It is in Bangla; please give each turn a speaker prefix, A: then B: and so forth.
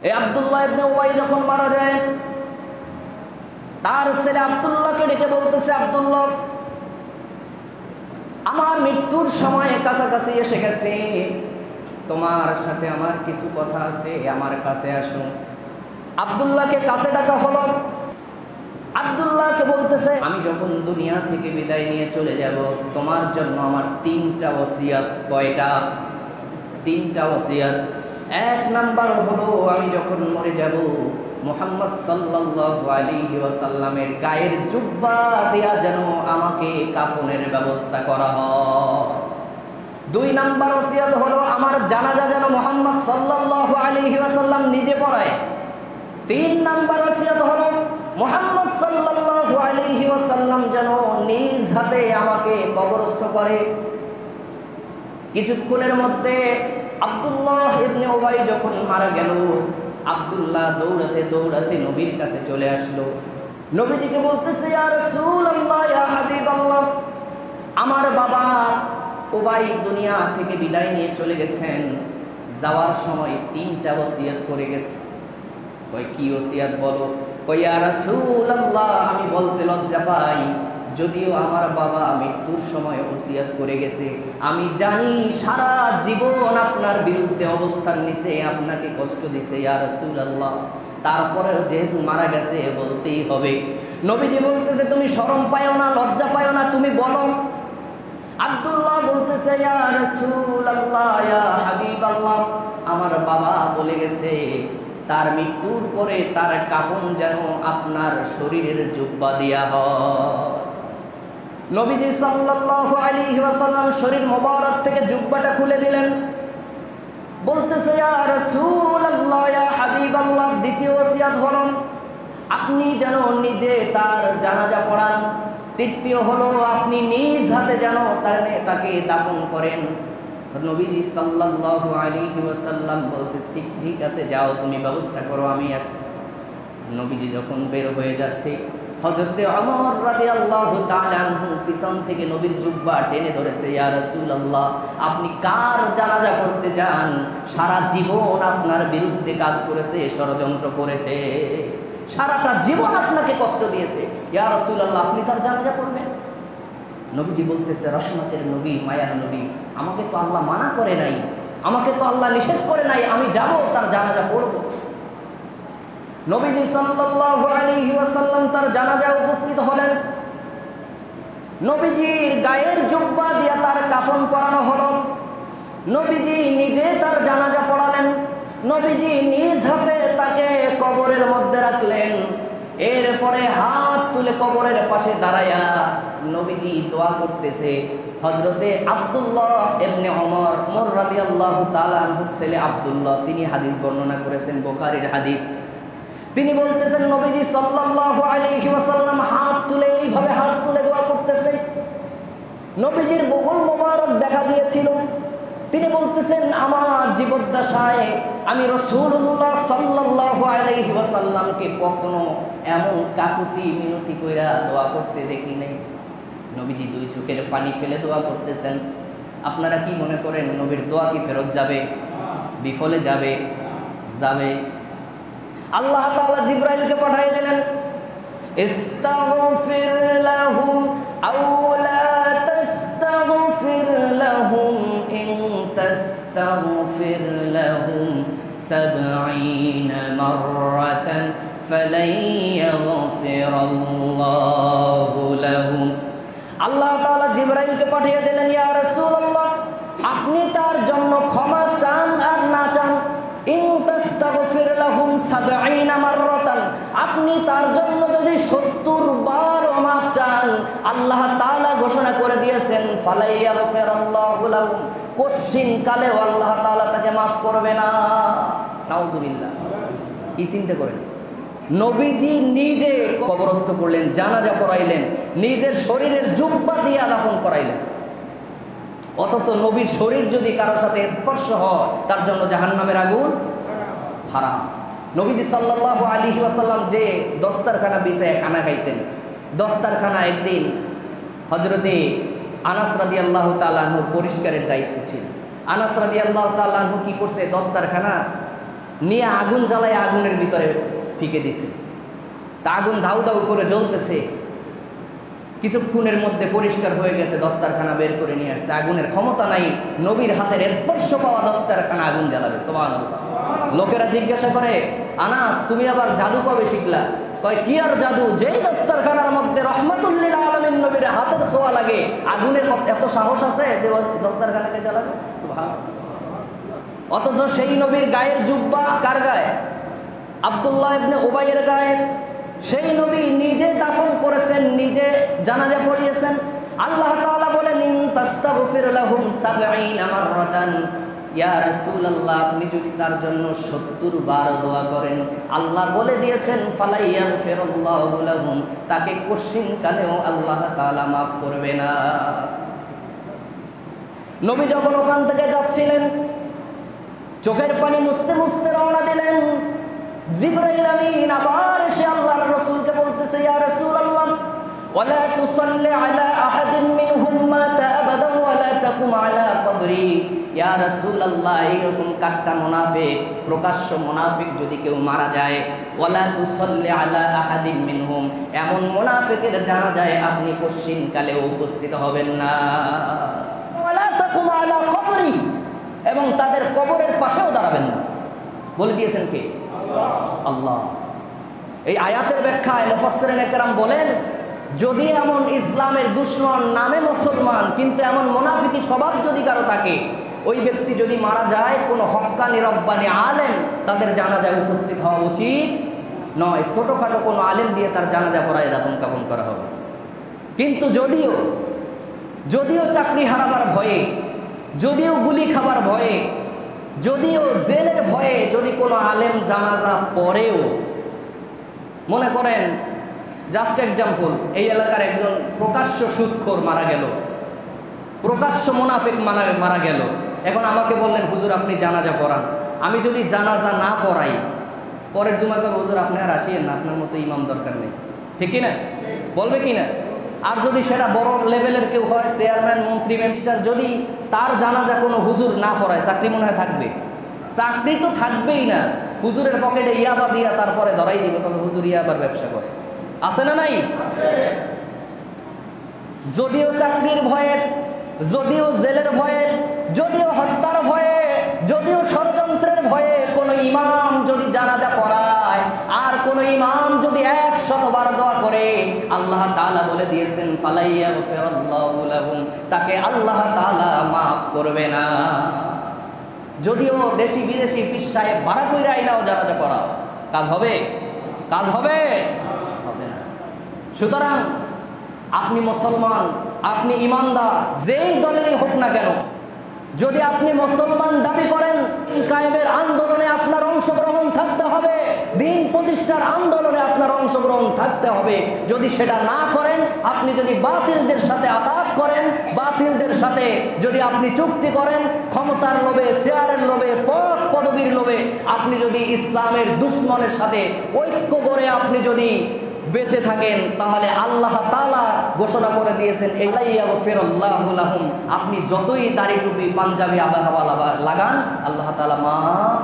A: এই আব্দুল্লাহ ইবনে উবাই যখন মারা যায়, তার ছেলে আব্দুল্লাহকে ডেকে বলতেছে, আব্দুল্লাহ, আমার মৃত্যুর সময় কাছাকাছি এসে গেছে, তোমার সাথে আমার কিছু কথা আছে, আমার কাছে আসো। আব্দুল্লাহকে কাছে ডাকা হলো। আব্দুল্লাহকে বলতেছে, আমি যখন দুনিয়া থেকে বিদায় নিয়ে চলে যাব, তোমার জন্য আমার 3টা ওসিয়ত। কয়টা? 3টা ওসিয়ত। 1 নাম্বার হলো, আমি যখন মরে যাব, মুহাম্মদ সাল্লাল্লাহু আলাইহি ওয়াসাল্লামের গায়ের জুব্বা দেয়া যেন আমাকে কাফনের ব্যবস্থা করা হয়। 2 নাম্বার ওসিয়ত হলো, আমার জানাজা যেন মুহাম্মদ সাল্লাল্লাহু আলাইহি ওয়াসাল্লাম নিজে পড়ায়। 3 নাম্বার ওসিয়ত হলো, মুহাম্মদ সাল্লাল্লাহু আলাইহি ওয়াসাল্লাম যেন নিজ হাতে আমাকে কবরস্থ করে। কিছুক্ষণের মধ্যে আব্দুল্লাহ ইবনে উবাই যখন মারা গেল, আব্দুল্লাহ দৌড়াতে দৌড়াতে নবীর কাছে চলে আসলো। নবীজিকে বলতেছে, ইয়া রাসূলুল্লাহ, ইয়া হাবিবাল্লাহ, আমার বাবা উবাই দুনিয়া থেকে বিদায় নিয়ে চলে গেছেন, যাওয়ার সময় 3টা ওসিয়ত করে গেছে। কই কি ওসিয়ত বলো? কই ইয়া রাসূলুল্লাহ, আমি বলতে লজ্জা পাই, যদিও আমার বাবা মৃত্যুর সময় ওসিয়ত করে গেছে, আমি জানি সারা জীবন আপনার বিরুদ্ধে অবস্থান নিছে, আপনাকে কষ্ট দিছে ইয়া রাসূলুল্লাহ, তারপরেও যেহেতু মারা গেছে বলতেই হবে। নবীজি বলতেছে, তুমি শরম পায়ো না, লজ্জা পায়ো না, তুমি বলো। আব্দুল্লাহ বলতেছে, ইয়া রাসূলুল্লাহ, ইয়া হাবিবাল্লাহ, আমার বাবা বলে গেছে তার মৃত্যুর পরে তার কাফন যেন আপনার শরীরের জুব্বা দেয়া হয়। নবীজি সাল্লাল্লাহু আলাইহি ওয়াসাল্লাম শরীর মোবারক থেকে জুব্বাটা খুলে দিলেন। বলতেছে, ইয়া রাসূলুল্লাহ, ইয়া হাবিবাল্লাহ, দ্বিতীয় ওসিয়ত হলো, আপনি যেন নিজে তার জানাজা পড়ান। তৃতীয় হলো, আপনি নিজ হাতে যেন তাকে দাফন করেন। নবীজি সাল্লাল্লাহু আলাইহি ওয়াসাল্লাম বলতেছে, ঠিক আছে, যাও, তুমি ব্যবস্থা করো, আমি আসতেছি। নবীজি যখন বের হয়ে যাচ্ছে, হযরতে ওমর রাদিয়াল্লাহু তাআলা আনহু পিছন থেকে নবীর জুব্বা টেনে ধরেছে, ইয়া রাসূলুল্লাহ, আপনি কার জানাজা করতে যান? সারা জীবন আপনার বিরুদ্ধে কাজ করেছে, ষড়যন্ত্র করেছে, সারাটা জীবন আপনাকে কষ্ট দিয়েছে, ইয়া রাসূলুল্লাহ, আপনি তার জানাজা পড়বেন? নবীজি বলতেছে, রহমতের নবী, মায়ার নবী, আমাকে তো আল্লাহ মানা করে নাই, আমাকে তো আল্লাহ নিষেধ করে নাই, আমি যাব তার জানাজা পড়ব। নবীজি সাল্লাল্লাহু আলাইহি ওয়াসাল্লাম তার জানাজায় উপস্থিত হলেন। নবীজির গায়ের জুব্বা দিয়ে তার কাফন পরানো হলো। নবীজি নিজে তার জানাজা পড়ালেন। নবীজি নিজ হাতে তাকে কবরের মধ্যে রাখলেন। এরপরে হাত তুলে কবরের পাশে দাঁড়ায়া নবীজি দোয়া করতেছে। হযরতে আব্দুল্লাহ ইবনে ওমর রাদিয়াল্লাহু তাআলা আনহুর ছেলে আব্দুল্লাহ, তিনি হাদিস বর্ণনা করেছেন, বুখারীর হাদিস। তিনি বলতেছেন, নবীজি সাল্লাল্লাহু আলাইহি ওয়াসাল্লাম হাত তুলে এইভাবে হাত তুলে দোয়া করতেছে। নবীজির বগল মোবারক দেখা দিয়েছিল। তিনি বলতেছেন, আমার জীবদ্দশায় আমি রাসূলুল্লাহ সাল্লাল্লাহু আলাইহি ওয়াসাল্লামকে কখনো এমন কাকুতি মিনতি কইরা দোয়া করতে দেখি নাই। নবীজি 2 চোখের পানি ফেলে দোয়া করতেছেন। আপনারা কি মনে করেন নবীর দোয়া কি ফেরত যাবে? বিফলে যাবে? যাবে। আল্লাহ তাআলা জিবরাইলকে পাঠিয়ে দিলেন, ইস্তাগফির লাহুম আও লা তাস্তাগফির লাহুম ইন তাস্তাগফির লাহুম 70 মাররাতান ফালাই ইয়াগফিরাল্লাহু লাহুম। আল্লাহ তাআলা জিবরাইলকে পাঠিয়ে দিলেন, ইয়া রাসূলুল্লাহ, আপনি তার জন্য ক্ষমা চান আর না চান, ইন তাস্তাগফির লাহুম 70 মাররাতান, আপনি তার জন্য যদি 70 বার মাফ চান, আল্লাহ তাআলা ঘোষণা করে দিয়েছেন, ফালাই ইয়াগফিরাল্লাহু লাহুম, কোশ্চিন কালেও আল্লাহ তাআলা তাকে মাফ করবে না। নাউজুবিল্লাহ। কি চিন্তা করেন, নবীজি নিজে কবরস্থ করলেন, জানাজা পড়াইলেন, নিজের শরীরের জুব্বা দিয়ে দাফন করাইলেন। অথচ নবীর শরীর যদি কারোর সাথে স্পর্শ হয়, তার জন্য জাহান্নামের আগুন হারাম। নবীজি সাল্লাল্লাহু আলাইহি ওয়াসাল্লাম যে দস্তারখানা বিছায় খানা খাইতেন, দস্তারখানা একদিন হযরতে আনাস রাদিয়াল্লাহু তাআলা আনহু পরিষ্কারের দায়িত্ব ছিল। আনাস রাদিয়াল্লাহু তাআলা আনহু কি করছে, দস্তারখানা নিয়ে আগুন জ্বালায় আগুনের ভিতরে ফিকে দিছে। তা আগুন ধাউ ধাউ করে জ্বলতেছে, কিছুক্ষণের মধ্যে পরিষ্কার হয়ে গেছে, দস্তারখানা বের করে নিয়ে আসছে। আগুনের ক্ষমতা নাই নবীর হাতের স্পর্শ পাওয়া দস্তারখানা আগুন জ্বালাবে। সুবহানাল্লাহ। লোকেরা জিজ্ঞাসা করে, আনাস তুমি আবার জাদু কবে শিখলা? কয় কি আর জাদু, যেই দস্তারখানার মধ্যে রহমাতুল লিল আলামিন নবীর হাতের ছোঁয়া লাগে, আগুনের এত সাহস আছে যে দস্তারখানাকে জ্বালাবে? সুবহানাল্লাহ। অথচ সেই নবীর গায়ের জুব্বা কার গায়ে? আব্দুল্লাহ ইবনে উবাইয়ের গায়ে। সেই নবী নিজে দাফন করেছেন, নিজে জানাজা পড়িয়েছেন। আল্লাহ তাআলা বলেন, ইন তাস্তাগফির লাহুম ৭০ মাররাতান, ইয়া রাসূলুল্লাহ আপনি যদি তার জন্য ৭০ বার দোয়া করেন, আল্লাহ বলে দিয়েছেন ফালাইয়াগফিরুল্লাহু লাহুম, তাকে কঠিন কালেও আল্লাহ তাআলা মাফ করবে না। নবী যখন ওখান থেকে যাচ্ছিলেন, চোখের পানি মুছতে মুছতে রওনা দিলেন। জিবরাইল আমিন আবার এসে আল্লাহর রাসূলকে বলতেছে, ইয়া রাসূলুল্লাহ ওয়ালা তুসাল্লি আলা আহাদিন মিনহুম মাতা আবাদান ওয়ালা তাকুম আলা কবরি। ইয়া রাসূলুল্লাহ এরকম কাট্টা মুনাফিক, প্রকাশ্য মুনাফিক যদি কেউ মারা যায়, ওয়ালা তুসাল্লি আলা আহাদিন মিনহুম, এমন মুনাফিকের জানাজায় আপনি কঠিন কালেও উপস্থিত হবেন না। ওয়ালা তাকুম আলা কবরি, এবং তাদের কবরের পাশেও দাঁড়াবেন না। বলে দিয়েছেন কে? আল্লাহ। এই আয়াতের ব্যাখ্যায় মুফাসসিরিনে কেরাম বলেন, যদি এমন ইসলামের দুশমন, নামে মুসলমান কিন্তু এমন মুনাফিকি স্বভাব যদি কারো থাকে, ওই ব্যক্তি যদি মারা যায়, কোনো হক্কানি রব্বানি আলেম তাদের জানাজায় উপস্থিত হওয়া উচিত নয়। ছোটোখাটো কোনো আলেম দিয়ে তার জানাজা পড়ায় দাফন কাফন করা হবে। কিন্তু যদিও চাকরি হারাবার ভয়ে, যদিও গুলি খাবার ভয়ে, যদিও জেলের ভয়ে যদি কোনো আলেম জানাজা পড়েও, মনে করেন জাস্ট এক্সাম্পল, এই এলাকার একজন প্রকাশ্য সুদখোর মারা গেল, প্রকাশ্য মুনাফিক মারা গেল। এখন আমাকে বললেন, হুজুর আপনি জানাজা পড়ান। আমি যদি জানাজা না পড়াই, পরের জুমাকে হুজুর আপনি আর আসিয়েন না, আপনার মতো ইমাম দরকার নেই, ঠিক কি না? বলবে কি না? আর যদি সেটা বড় লেভেলের কেউ হয়, চেয়ারম্যান, মন্ত্রী, মিনিস্টার, যদি তার জানাজা কোনো হুজুর না পড়ায়, চাকরি মনে হয় থাকবে? চাকরি তো থাকবেই না। হুজুরের পকেটে ইয়াবা দিয়া তারপরে ধরাই দিবে, তবে হুজুর ইয়াবার ব্যবসা করে। আছে না নাই? যদিও চাকরির ভয়ে, যদিও জেলের ভয়ে, যদিও হত্যার ভয়ে, যদিও ষড়যন্ত্রের ভয়ে কোনো ইমাম যদি জানাজা পড়ায়, আর কোন ইমাম যদি ১০০ বার দোয়া করে, আল্লাহ তাআলা বলে দিয়েছেন ফালাইয়াগফিরুল্লাহু লাহুম, তাকে আল্লাহ তাআলা মাফ করবে না। যদিও দেশি বিদেশি পীর সাহেব ভাড়া কইরা আইনাও জানাজা পড়াও, কাজ হবে? কাজ হবে? হবে না। সুতরাং আপনি মুসলমান, আপনি ইমানদার, যেই দলেরই হোক না কেন, যদি আপনি মুসলমান দাবি করেন, কায়েমের আন্দোলনে আপনার অংশগ্রহণ থাকতে হবে, দিন প্রতিষ্ঠার আন্দোলনে আপনার অংশগ্রহণ থাকতে হবে। যদি সেটা না করেন, আপনি যদি বাতিলদের সাথে আতাত করেন, বাতিলদের সাথে যদি আপনি চুক্তি করেন, ক্ষমতার লোভে, চেয়ারের লোভে, পদ পদবীর লোভে, আপনি যদি ইসলামের দুশমনের সাথে ঐক্য করে আপনি যদি বেঁচে থাকেন, তাহলে আল্লাহ তাআলা ঘোষণা করে দিয়েছেন ফালাইয়াগফিরুল্লাহু লাহুম, আপনি যতই দাড়ি টুপি পাঞ্জাবি আবহাওয়া লাগান, আল্লাহ তাআলা মাফ